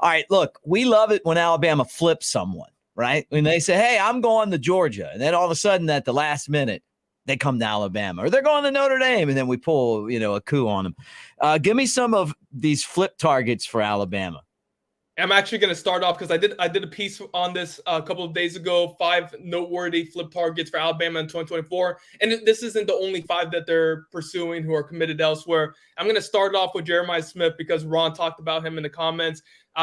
All right, look, we love it when Alabama flips someone, right? When they say, hey, I'm going to Georgia. And then all of a sudden at the last minute, they come to Alabama, or they're going to Notre Dame, and then we pull, a coup on them. Give me some of these flip targets for Alabama. I'm actually going to start off because I did a piece on this a couple of days ago, 5 noteworthy flip targets for Alabama in 2024. And this isn't the only 5 that they're pursuing who are committed elsewhere. I'm going to start off with Jeremiah Smith because Ron talked about him in the comments.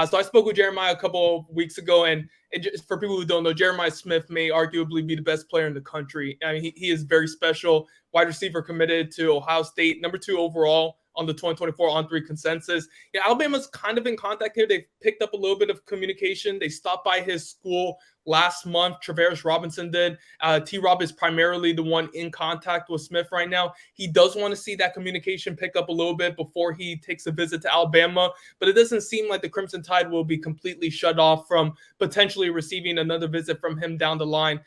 So I spoke with Jeremiah a couple of weeks ago, and just for people who don't know, Jeremiah Smith may arguably be the best player in the country. I mean, he is very special. Wide receiver committed to Ohio State, number 2 overall on the 2024 On3 consensus. Yeah, Alabama's kind of in contact here. They've picked up a little bit of communication. They stopped by his school last month. Travaris Robinson did. T-Rob is primarily the one in contact with Smith right now. He does want to see that communication pick up a little bit before he takes a visit to Alabama, but it doesn't seem like the Crimson Tide will be completely shut off from potentially receiving another visit from him down the line.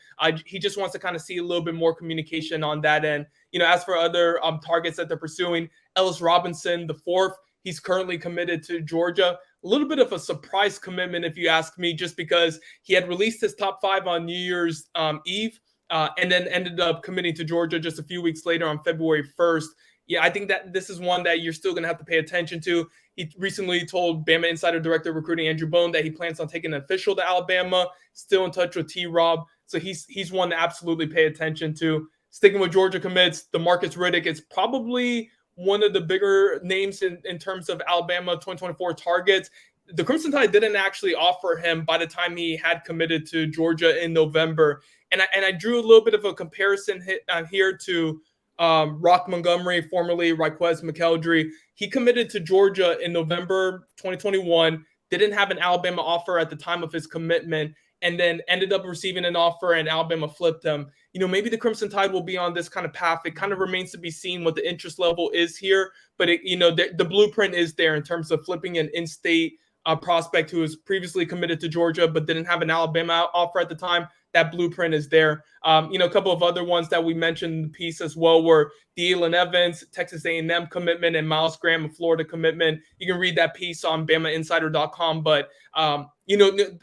He just wants to kind of see a little bit more communication on that end. As for other targets that they're pursuing, Ellis Robinson, the 4th, he's currently committed to Georgia. A little bit of a surprise commitment, if you ask me, just because he had released his top 5 on New Year's Eve and then ended up committing to Georgia just a few weeks later on February 1st. Yeah, I think that this is one that you're still going to have to pay attention to. He recently told Bama Insider Director of Recruiting Andrew Bone that he plans on taking an official to Alabama, still in touch with T-Rob. So he's one to absolutely pay attention to. Sticking with Georgia commits, DeMarcus Riddick is probably one of the bigger names in terms of Alabama 2024 targets. The Crimson Tide didn't actually offer him by the time he had committed to Georgia in November. And I drew a little bit of a comparison here to Rock Montgomery, formerly Raquez McElderry. He committed to Georgia in November 2021, didn't have an Alabama offer at the time of his commitment, and then ended up receiving an offer and Alabama flipped him. Maybe the Crimson Tide will be on this kind of path. It kind of remains to be seen what the interest level is here, but the blueprint is there in terms of flipping an in-state prospect who was previously committed to Georgia but didn't have an Alabama offer at the time. That blueprint is there. A couple of other ones that we mentioned in the piece as well were Dealon Evans, Texas A&M commitment, and Miles Graham, a Florida commitment. You can read that piece on BamaInsider.com. But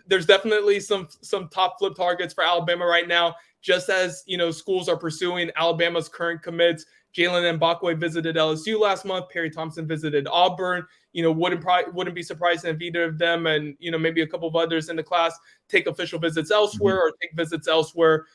there's definitely some top flip targets for Alabama right now. Just as schools are pursuing Alabama's current commits. Jalen Mbakwe visited LSU last month. Perry Thompson visited Auburn. Wouldn't be surprising if either of them and maybe a couple of others in the class take official visits elsewhere or take visits elsewhere.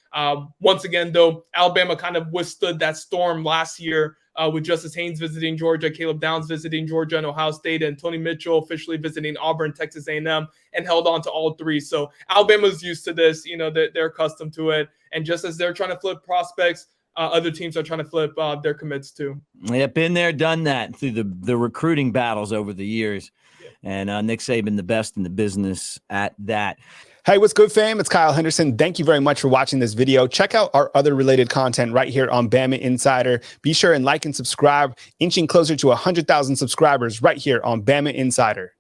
Once again, though, Alabama kind of withstood that storm last year with Justice Haynes visiting Georgia, Caleb Downs visiting Georgia and Ohio State, and Tony Mitchell officially visiting Auburn, Texas A&M, and held on to all 3. So Alabama's used to this. They're accustomed to it. And just as they're trying to flip prospects, other teams are trying to flip their commits too. Yeah, been there, done that through the recruiting battles over the years. Yeah. And Nick Saban, the best in the business at that. Hey, what's good, fam? It's Kyle Henderson. Thank you very much for watching this video. Check out our other related content right here on Bama Insider. Be sure and like and subscribe, inching closer to 100,000 subscribers right here on Bama Insider.